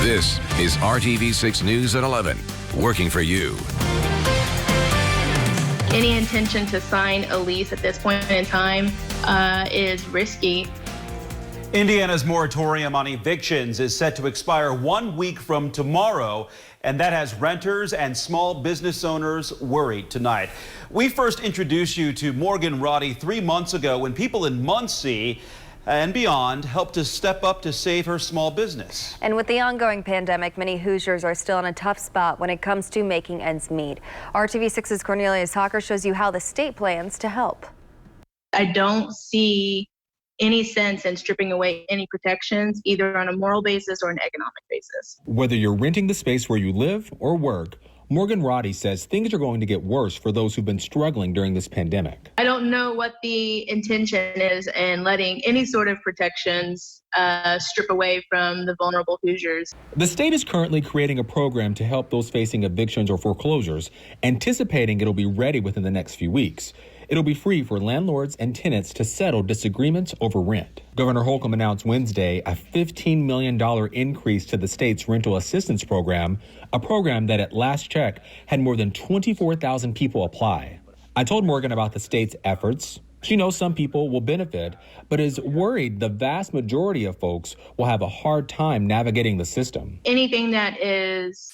This is RTV6 News at 11, working for you. Any intention to sign a lease at this point in time is risky. Indiana's moratorium on evictions is set to expire 1 week from tomorrow, and that has renters and small business owners worried tonight. We first introduced you to Morgan Roddy 3 months ago when people in Muncie and beyond helped to step up to save her small business. And with the ongoing pandemic, many Hoosiers are still in a tough spot when it comes to making ends meet. RTV6's Cornelius Hawker shows you how the state plans to help. I don't see any sense in stripping away any protections, either on a moral basis or an economic basis. Whether you're renting the space where you live or work, Morgan Roddy says things are going to get worse for those who've been struggling during this pandemic. I don't know what the intention is in letting any sort of protections strip away from the vulnerable Hoosiers. The state is currently creating a program to help those facing evictions or foreclosures, anticipating it'll be ready within the next few weeks. It'll be free for landlords and tenants to settle disagreements over rent. Governor Holcomb announced Wednesday a $15 million increase to the state's rental assistance program, a program that at last check had more than 24,000 people apply. I told Morgan about the state's efforts. She knows some people will benefit, but is worried the vast majority of folks will have a hard time navigating the system. Anything that is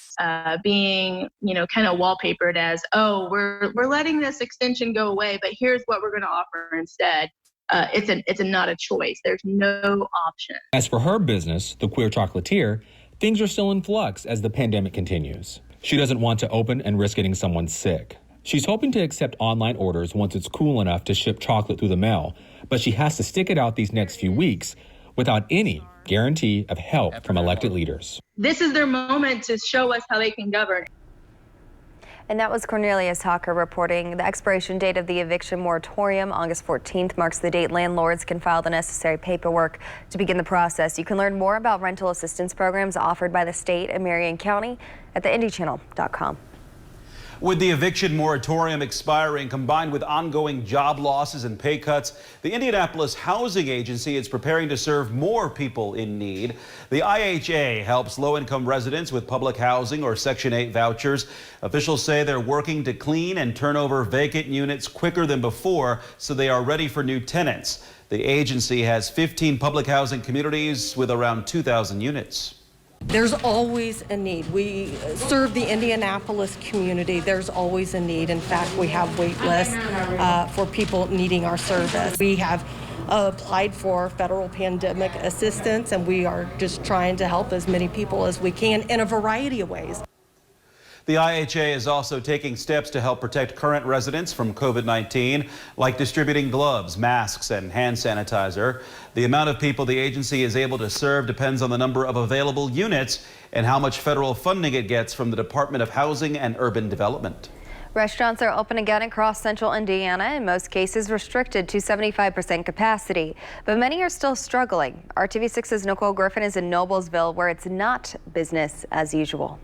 being, kind of wallpapered as, oh, we're letting this extension go away, but here's what we're going to offer instead. It's not a choice. There's no option. As for her business, the Queer Chocolatier, things are still in flux as the pandemic continues. She doesn't want to open and risk getting someone sick. She's hoping to accept online orders once it's cool enough to ship chocolate through the mail, but she has to stick it out these next few weeks without any guarantee of help from elected leaders. This is their moment to show us how they can govern. And that was Cornelius Hawker reporting. The expiration date of the eviction moratorium, August 14th, marks the date landlords can file the necessary paperwork to begin the process. You can learn more about rental assistance programs offered by the state and Marion County at theindychannel.com. With the eviction moratorium expiring, combined with ongoing job losses and pay cuts, the Indianapolis Housing Agency is preparing to serve more people in need. The IHA helps low-income residents with public housing or Section 8 vouchers. Officials say they're working to clean and turn over vacant units quicker than before, so they are ready for new tenants. The agency has 15 public housing communities with around 2,000 units. There's always a need. We serve the Indianapolis community. There's always a need. In fact, we have wait lists for people needing our service. We have applied for federal pandemic assistance, and we are just trying to help as many people as we can in a variety of ways. The IHA is also taking steps to help protect current residents from COVID-19, like distributing gloves, masks, and hand sanitizer. The amount of people the agency is able to serve depends on the number of available units and how much federal funding it gets from the Department of Housing and Urban Development. Restaurants are open again across central Indiana, in most cases restricted to 75% capacity, but many are still struggling. RTV6's Nicole Griffin is in Noblesville, where it's not business as usual.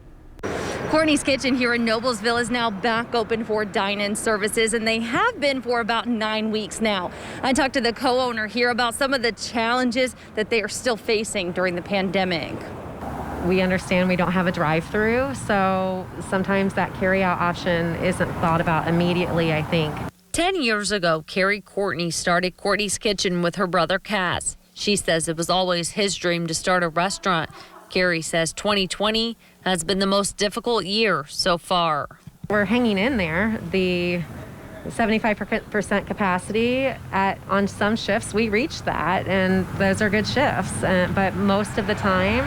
Courtney's Kitchen here in Noblesville is now back open for dine-in services, and they have been for about 9 weeks now. I talked to the co-owner here about some of the challenges that they are still facing during the pandemic. We understand we don't have a drive-through, so sometimes that carry-out option isn't thought about immediately, I think. 10 years ago, Carrie Courtney started Courtney's Kitchen with her brother Cass. She says it was always his dream to start a restaurant. Carrie says 2020 has been the most difficult year so far. We're hanging in there. The 75% capacity on some shifts, we reach that, and those are good shifts. But most of the time,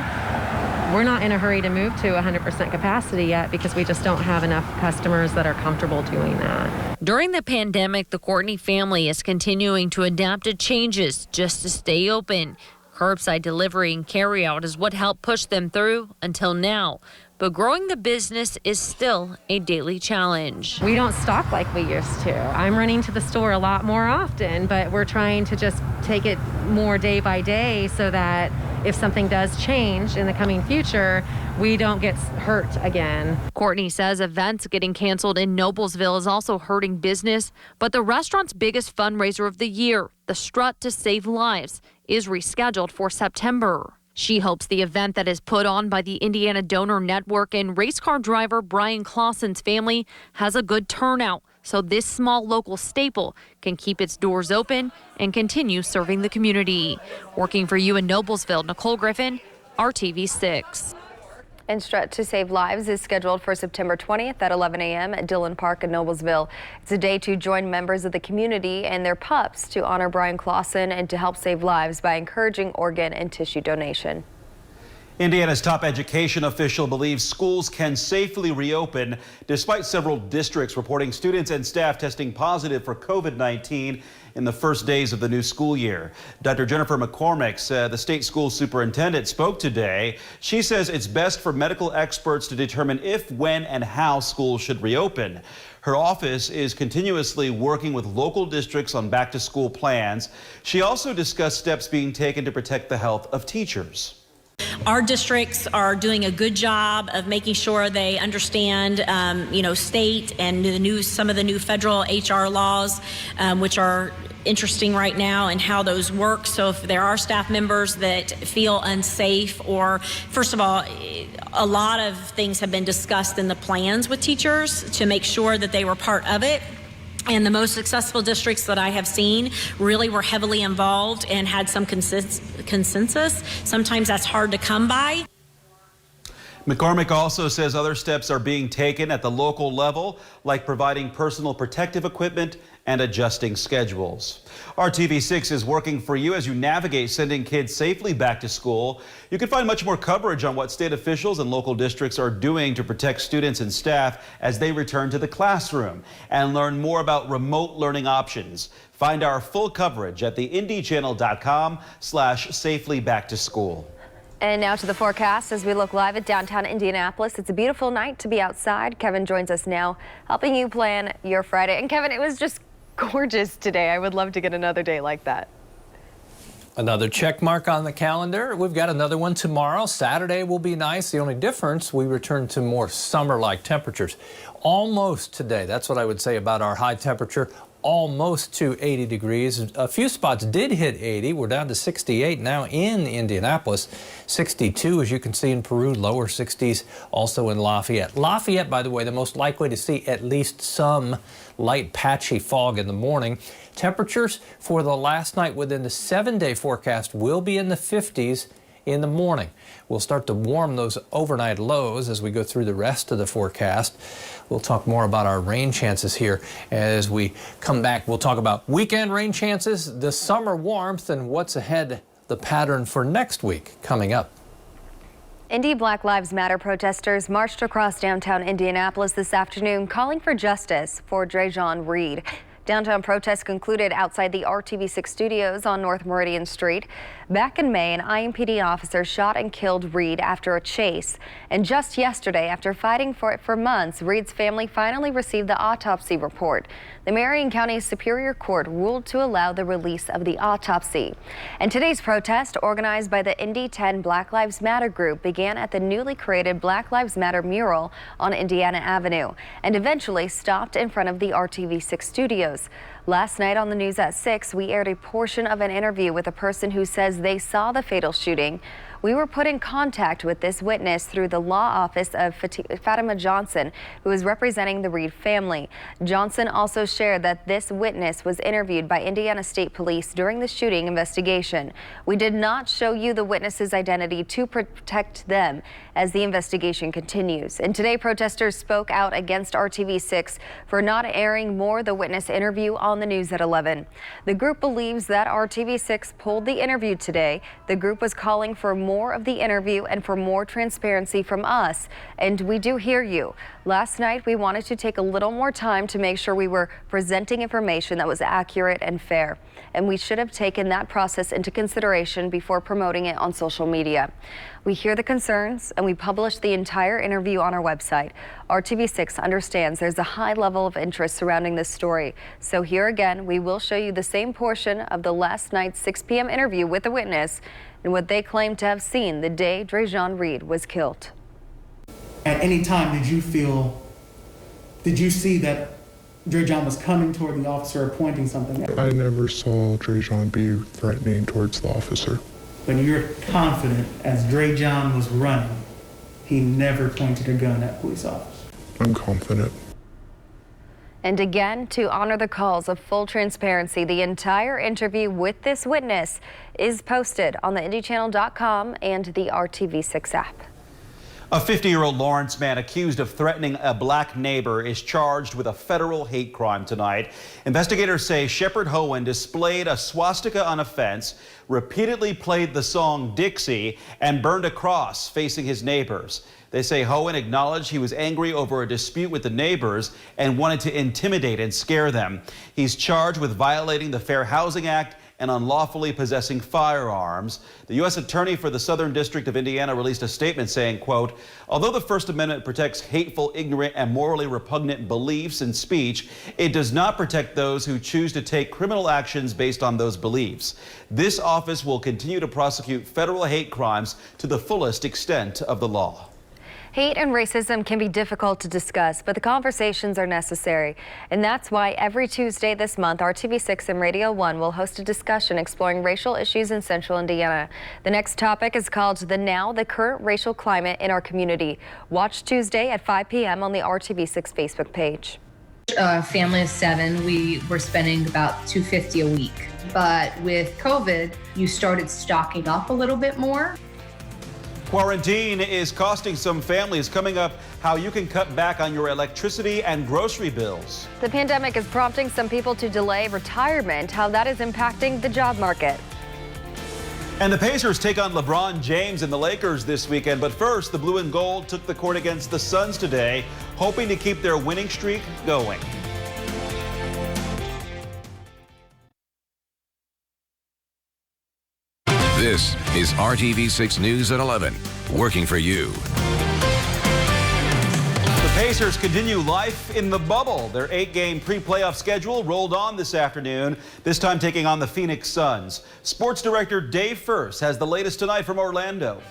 we're not in a hurry to move to 100% capacity yet because we just don't have enough customers that are comfortable doing that. During the pandemic, the Courtney family is continuing to adapt to changes just to stay open. Curbside delivery and carryout is what helped push them through until now. But growing the business is still a daily challenge. We don't stock like we used to. I'm running to the store a lot more often, but we're trying to just take it more day by day so that if something does change in the coming future, we don't get hurt again. Courtney says events getting canceled in Noblesville is also hurting business, but the restaurant's biggest fundraiser of the year, the Strut to Save Lives, is rescheduled for September. She hopes the event that is put on by the Indiana Donor Network and race car driver Brian Clausen's family has a good turnout, so this small local staple can keep its doors open and continue serving the community. Working for you in Noblesville, Nicole Griffin, RTV6. And Strut to Save Lives is scheduled for September 20th at 11 a.m. at Dillon Park in Noblesville. It's a day to join members of the community and their pups to honor Brian Clausen and to help save lives by encouraging organ and tissue donation. Indiana's top education official believes schools can safely reopen despite several districts reporting students and staff testing positive for COVID-19 in the first days of the new school year. Dr. Jennifer McCormick, the state school superintendent, spoke today. She says it's best for medical experts to determine if, when, and how schools should reopen. Her office is continuously working with local districts on back-to-school plans. She also discussed steps being taken to protect the health of teachers. Our districts are doing a good job of making sure they understand, state and some of the new federal HR laws, which are interesting right now, and how those work. So if there are staff members that feel unsafe, or first of all, a lot of things have been discussed in the plans with teachers to make sure that they were part of it. And the most successful districts that I have seen really were heavily involved and had some consensus. Sometimes that's hard to come by. McCormick also says other steps are being taken at the local level, like providing personal protective equipment and adjusting schedules. RTV6 is working for you as you navigate sending kids safely back to school. You can find much more coverage on what state officials and local districts are doing to protect students and staff as they return to the classroom, and learn more about remote learning options. Find our full coverage at theindychannel.com/safelybacktoSchool. And now to the forecast as we look live at downtown Indianapolis. It's a beautiful night to be outside. Kevin joins us now, helping you plan your Friday. And Kevin, it was just gorgeous today. I would love to get another day like that. Another check mark on the calendar. We've got another one tomorrow. Saturday will be nice. The only difference, we return to more summer-like temperatures. Almost today. That's what I would say about our high temperature. Almost to 80 degrees. A few spots did hit 80. We're down to 68 now in Indianapolis. 62, as you can see in Peru, lower 60s also in Lafayette. Lafayette, by the way, the most likely to see at least some light patchy fog in the morning. Temperatures for the last night within the 7-day forecast will be in the 50s in the morning. We'll start to warm those overnight lows as we go through the rest of the forecast. We'll talk more about our rain chances here as we come back. We'll talk about weekend rain chances, the summer warmth, and what's ahead, the pattern for next week coming up. Indy Black Lives Matter protesters marched across downtown Indianapolis this afternoon calling for justice for Dre'Jon Reed. Downtown protests concluded outside the RTV6 studios on North Meridian Street. Back in May, an IMPD officer shot and killed Reed after a chase. And just yesterday, after fighting for it for months, Reed's family finally received the autopsy report. The Marion County Superior Court ruled to allow the release of the autopsy. And today's protest, organized by the Indy 10 Black Lives Matter group, began at the newly created Black Lives Matter mural on Indiana Avenue and eventually stopped in front of the RTV6 studios. Last night on the news at 6, we aired a portion of an interview with a person who says they saw the fatal shooting. We were put in contact with this witness through the law office of Fatima Johnson, who is representing the Reed family. Johnson also shared that this witness was interviewed by Indiana State Police during the shooting investigation. We did not show you the witness's identity to protect them as the investigation continues. And today, protesters spoke out against RTV6 for not airing more of the witness interview on the news at 11. The group believes that RTV6 pulled the interview today. The group was calling for more of the interview and for more transparency from us. And we do hear you. Last night, we wanted to take a little more time to make sure we were presenting information that was accurate and fair. And we should have taken that process into consideration before promoting it on social media. We hear the concerns and we published the entire interview on our website. RTV6 understands there's a high level of interest surrounding this story. So here again, we will show you the same portion of the last night's 6 p.m. interview with the witness and what they claim to have seen the day Dre'Jon Reed was killed. At any time, did you see that Dre'Jon was coming toward the officer or pointing something at him? I never saw Dre'Jon be threatening towards the officer. but you're confident as Dre John was running, he never pointed a gun at police officers. I'm confident. And again, to honor the calls of full transparency, the entire interview with this witness is posted on the IndyChannel.com and the RTV6 app. A 50-year-old Lawrence man accused of threatening a black neighbor is charged with a federal hate crime tonight. Investigators say Shepard Hohen displayed a swastika on a fence, repeatedly played the song Dixie, and burned a cross facing his neighbors. They say Hohen acknowledged he was angry over a dispute with the neighbors and wanted to intimidate and scare them. He's charged with violating the Fair Housing Act and unlawfully possessing firearms. The U.S. Attorney for the Southern District of Indiana released a statement saying, quote, although the First Amendment protects hateful, ignorant, and morally repugnant beliefs and speech, it does not protect those who choose to take criminal actions based on those beliefs. This office will continue to prosecute federal hate crimes to the fullest extent of the law. Hate and racism can be difficult to discuss, but the conversations are necessary. And that's why every Tuesday this month, RTV6 and Radio 1 will host a discussion exploring racial issues in Central Indiana. The next topic is called the current racial climate in our community. Watch Tuesday at 5 p.m. on the RTV6 Facebook page. Family of 7, we were spending about $250 a week. But with COVID, you started stocking up a little bit more. Quarantine is costing some families. Coming up, how you can cut back on your electricity and grocery bills. The pandemic is prompting some people to delay retirement, how that is impacting the job market. And the Pacers take on LeBron James and the Lakers this weekend. But first, the blue and gold took the court against the Suns today, hoping to keep their winning streak going. This is RTV6 News at 11, working for you. The Pacers continue life in the bubble. Their 8-game pre-playoff schedule rolled on this afternoon, this time taking on the Phoenix Suns. Sports director Dave Furst has the latest tonight from Orlando.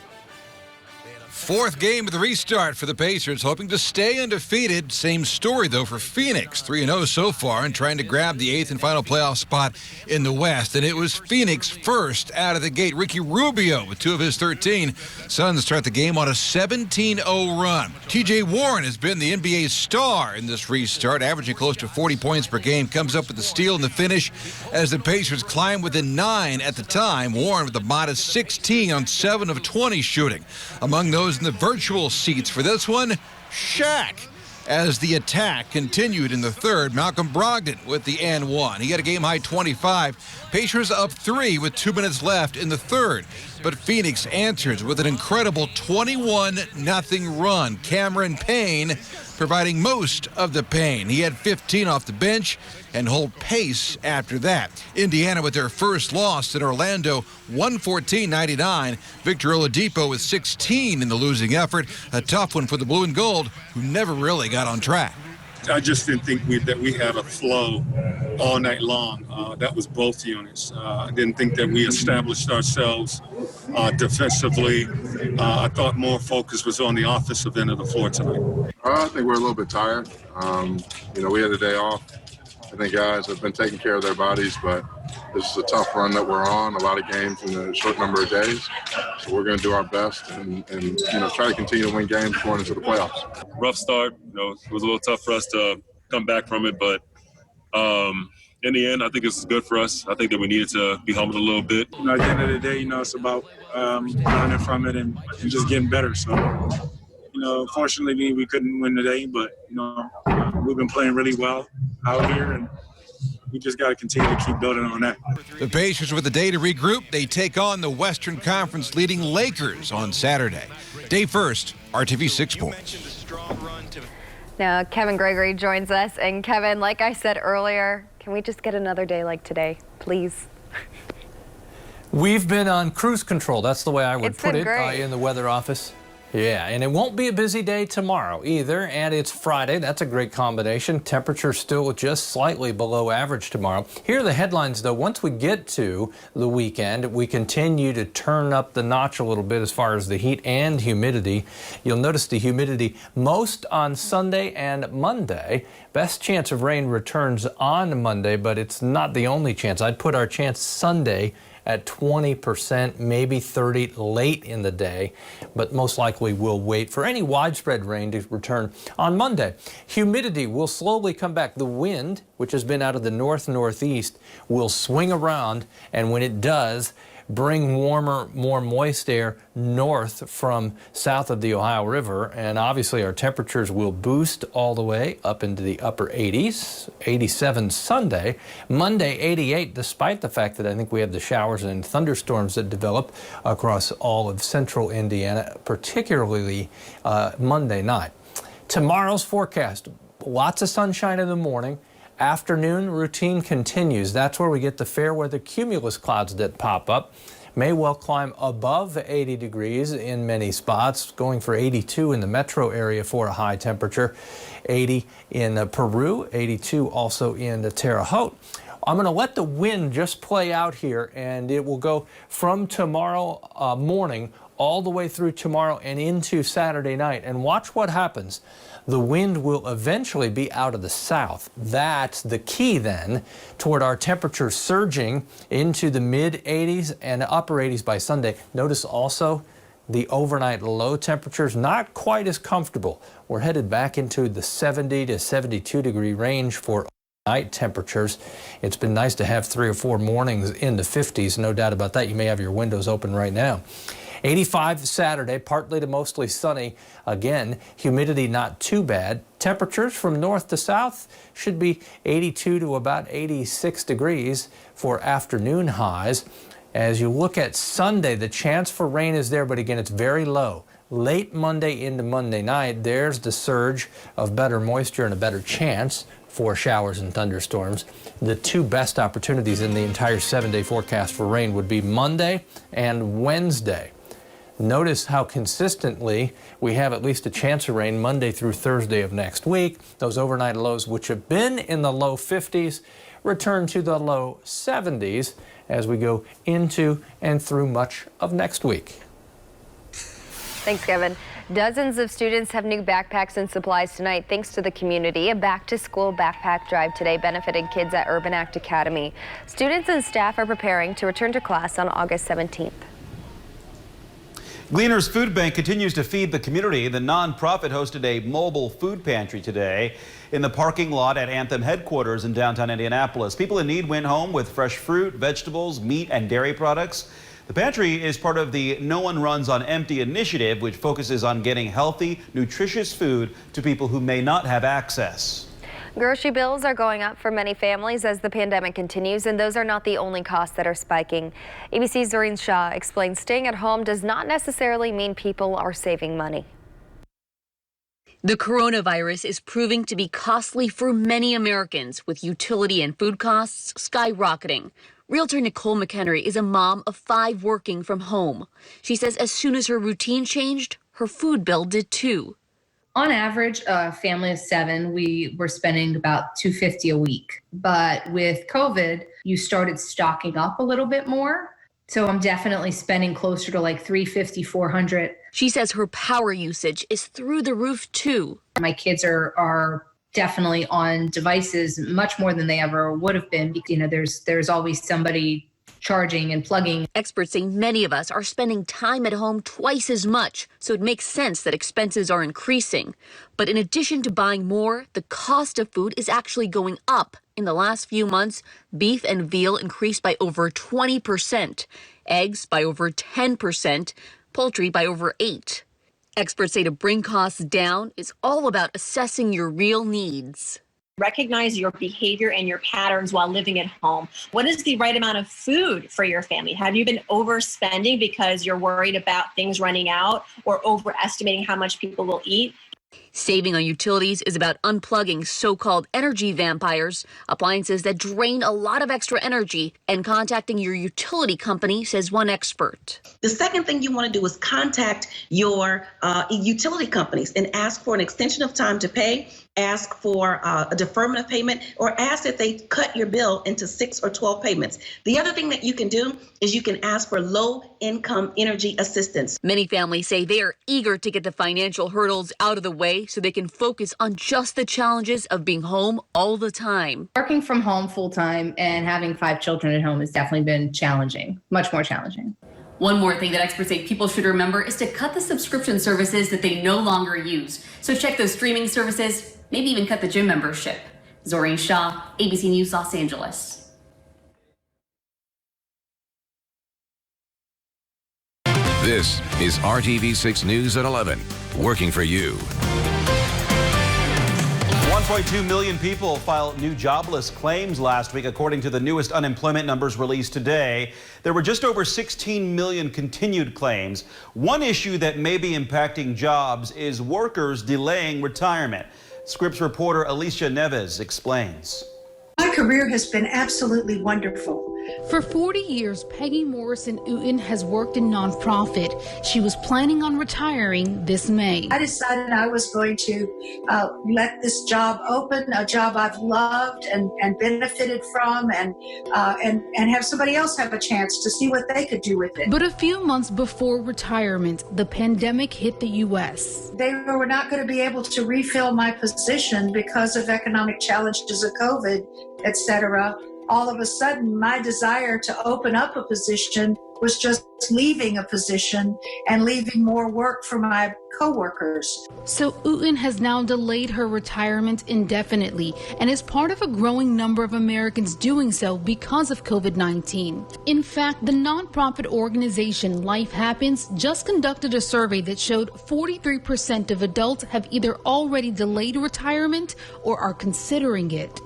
Fourth game of the restart for the Pacers, hoping to stay undefeated. Same story, though, for Phoenix. 3-0 so far and trying to grab the 8th and final playoff spot in the West. And it was Phoenix first out of the gate. Ricky Rubio with 2 of his 13. Suns start the game on a 17-0 run. TJ Warren has been the NBA's star in this restart, averaging close to 40 points per game. Comes up with the steal and the finish as the Pacers climb within 9 at the time. Warren with a modest 16 on 7 of 20 shooting. Among those in the virtual seats for this one, Shaq. As the attack continued in the third, Malcolm Brogdon with the and one. He had a game-high 25. Pacers up 3 with 2 minutes left in the third. But Phoenix answers with an incredible 21-0 run. Cameron Payne providing most of the pain. He had 15 off the bench and hold pace after that. Indiana with their first loss in Orlando, 114-99. Victor Oladipo with 16 in the losing effort. A tough one for the blue and gold, who never really got on track. I just didn't think that we had a flow all night long. That was both units. I didn't think that we established ourselves defensively. I thought more focus was on the offensive end of the floor tonight. I think we're a little bit tired. We had a day off. I think guys have been taking care of their bodies, but this is a tough run that we're on, a lot of games in a short number of days. So we're going to do our best and try to continue to win games going into the playoffs. Rough start. It was a little tough for us to come back from it, but in the end, I think this is good for us. I think that we needed to be humbled a little bit. At the end of the day, it's about learning from it and just getting better. So, fortunately, we couldn't win today, but, we've been playing really well out here, and we just got to continue to keep building on that. The Pacers with a day to regroup. They take on the Western Conference leading Lakers on Saturday. Dave Furst, RTV6 Sports. Now, Kevin Gregory joins us. And Kevin, like I said earlier, can we just get another day like today, please? We've been on cruise control. That's the way I would put it in the weather office. Yeah, and it won't be a busy day tomorrow either, and it's Friday. That's a great combination. Temperature still just slightly below average tomorrow. Here are the headlines, though. Once we get to the weekend, we continue to turn up the notch a little bit as far as the heat and humidity. You'll notice the humidity most on Sunday and Monday. Best chance of rain returns on Monday, but it's not the only chance. I'd put our chance Sunday at 20%, maybe 30% late in the day, but most likely we'll wait for any widespread rain to return on Monday. Humidity will slowly come back. The wind, which has been out of the north-northeast, will swing around, and when it does, bring warmer, more moist air north from south of the Ohio River, and obviously our temperatures will boost all the way up into the upper 80s, 87 Sunday, Monday 88, despite the fact that I think we have the showers and thunderstorms that develop across all of central Indiana, particularly Monday night. Tomorrow's forecast, lots of sunshine in the morning. Afternoon routine continues. That's where we get the fair weather cumulus clouds that pop up. May well climb above 80 degrees in many spots, going for 82 in the metro area for a high temperature, 80 in Peru, 82 also in Terre Haute. I'm going to let the wind just play out here, and it will go from tomorrow morning all the way through tomorrow and into Saturday night. And watch what happens. The wind will eventually be out of the south. That's the key then toward our temperatures surging into the mid 80s and upper 80s by Sunday. Notice also the overnight low temperatures not quite as comfortable. We're headed back into the 70 to 72 degree range for night temperatures. It's been nice to have 3 or 4 mornings in the 50s, no doubt about that. You may have your windows open right now. 85 Saturday, partly to mostly sunny. Again, humidity not too bad. Temperatures from north to south should be 82 to about 86 degrees for afternoon highs. As you look at Sunday, the chance for rain is there, but again, it's very low. Late Monday into Monday night, there's the surge of better moisture and a better chance for showers and thunderstorms. The 2 best opportunities in the entire 7-day forecast for rain would be Monday and Wednesday. Notice how consistently we have at least a chance of rain Monday through Thursday of next week. Those overnight lows, which have been in the low 50s, return to the low 70s as we go into and through much of next week. Thanks, Kevin. Dozens of students have new backpacks and supplies tonight thanks to the community. A back-to-school backpack drive today benefited kids at Urban Act Academy. Students and staff are preparing to return to class on August 17th. Gleaner's Food Bank continues to feed the community. The nonprofit hosted a mobile food pantry today in the parking lot at Anthem headquarters in downtown Indianapolis. People in need went home with fresh fruit, vegetables, meat, and dairy products. The pantry is part of the No One Runs on Empty initiative, which focuses on getting healthy, nutritious food to people who may not have access. Grocery bills are going up for many families as the pandemic continues, and those are not the only costs that are spiking. ABC's Doreen Shaw explains staying at home does not necessarily mean people are saving money. The coronavirus is proving to be costly for many Americans, with utility and food costs skyrocketing. Realtor Nicole McHenry is a mom of 5 working from home. She says as soon as her routine changed, her food bill did too. On average, a family of 7, we were spending about $250 a week. But with COVID, you started stocking up a little bit more. So I'm definitely spending closer to like $350, $400. She says her power usage is through the roof too. My kids are definitely on devices much more than they ever would have been. You know, there's always somebody charging and plugging. Experts say many of us are spending time at home twice as much, so it makes sense that expenses are increasing. But in addition to buying more, the cost of food is actually going up. In the last few months, beef and veal increased by over 20%, eggs by over 10%, poultry by over 8%. Experts say to bring costs down is all about assessing your real needs. Recognize your behavior and your patterns while living at home. What is the right amount of food for your family? Have you been overspending because you're worried about things running out or overestimating how much people will eat? Saving on utilities is about unplugging so-called energy vampires, appliances that drain a lot of extra energy, and contacting your utility company, says one expert. The second thing you want to do is contact your utility companies and ask for an extension of time to pay, ask for a deferment of payment, or ask that they cut your bill into 6 or 12 payments. The other thing that you can do is you can ask for low-income energy assistance. Many families say they are eager to get the financial hurdles out of the way so they can focus on just the challenges of being home all the time. Working from home full time and having 5 children at home has definitely been challenging, much more challenging. One more thing that experts say people should remember is to cut the subscription services that they no longer use. So check those streaming services, maybe even cut the gym membership. Zoreen Shah, ABC News, Los Angeles. This is RTV6 News at 11, working for you. 1.2 million people filed new jobless claims last week, according to the newest unemployment numbers released today. There were just over 16 million continued claims. One issue that may be impacting jobs is workers delaying retirement. Scripps reporter Alicia Neves explains. My career has been absolutely wonderful. For 40 years, Peggy Morrison Uten has worked in nonprofit. She was planning on retiring this May. I decided I was going to let this job open, a job I've loved and benefited from, and have somebody else have a chance to see what they could do with it. But a few months before retirement, the pandemic hit the U.S. They were not going to be able to refill my position because of economic challenges of COVID, etc. All of a sudden, my desire to open up a position was just leaving a position and leaving more work for my coworkers. So Uten has now delayed her retirement indefinitely and is part of a growing number of Americans doing so because of COVID-19. In fact, the nonprofit organization Life Happens just conducted a survey that showed 43% of adults have either already delayed retirement or are considering it.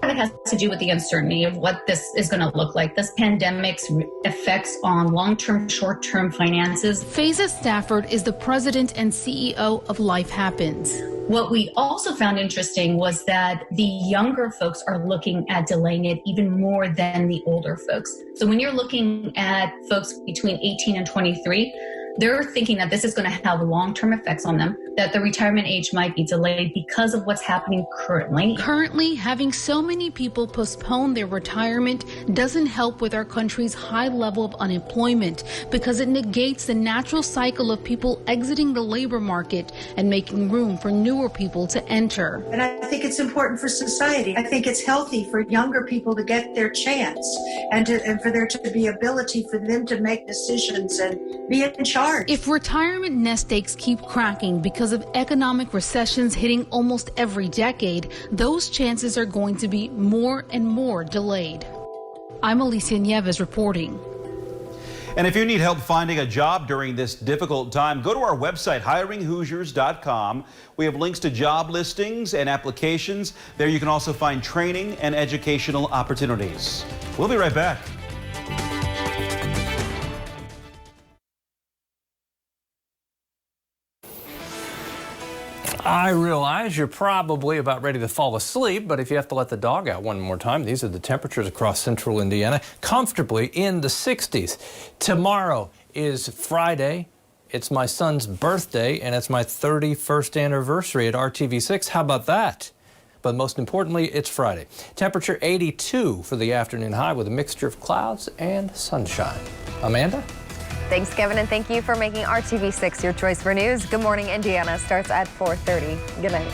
It has to do with the uncertainty of what this is going to look like. This pandemic's effects on long-term, short-term finances. Faiza Stafford is the president and CEO of Life Happens. What we also found interesting was that the younger folks are looking at delaying it even more than the older folks. So when you're looking at folks between 18 and 23, they're thinking that this is going to have long-term effects on them, that the retirement age might be delayed because of what's happening currently. Currently, having so many people postpone their retirement doesn't help with our country's high level of unemployment because it negates the natural cycle of people exiting the labor market and making room for newer people to enter. And I think it's important for society. I think it's healthy for younger people to get their chance and for there to be ability for them to make decisions and be in charge. If retirement nest eggs keep cracking because of economic recessions hitting almost every decade, those chances are going to be more and more delayed. I'm Alicia Nieves reporting. And if you need help finding a job during this difficult time, go to our website, hiringhoosiers.com. We have links to job listings and applications. There you can also find training and educational opportunities. We'll be right back. I realize you're probably about ready to fall asleep, but if you have to let the dog out one more time, these are the temperatures across central Indiana, comfortably in the 60s. Tomorrow is Friday. It's my son's birthday, and it's my 31st anniversary at RTV6. How about that? But most importantly, it's Friday. Temperature 82 for the afternoon high with a mixture of clouds and sunshine. Amanda? Thanks, Kevin, and thank you for making RTV6 your choice for news. Good Morning Indiana starts at 4:30. Good night.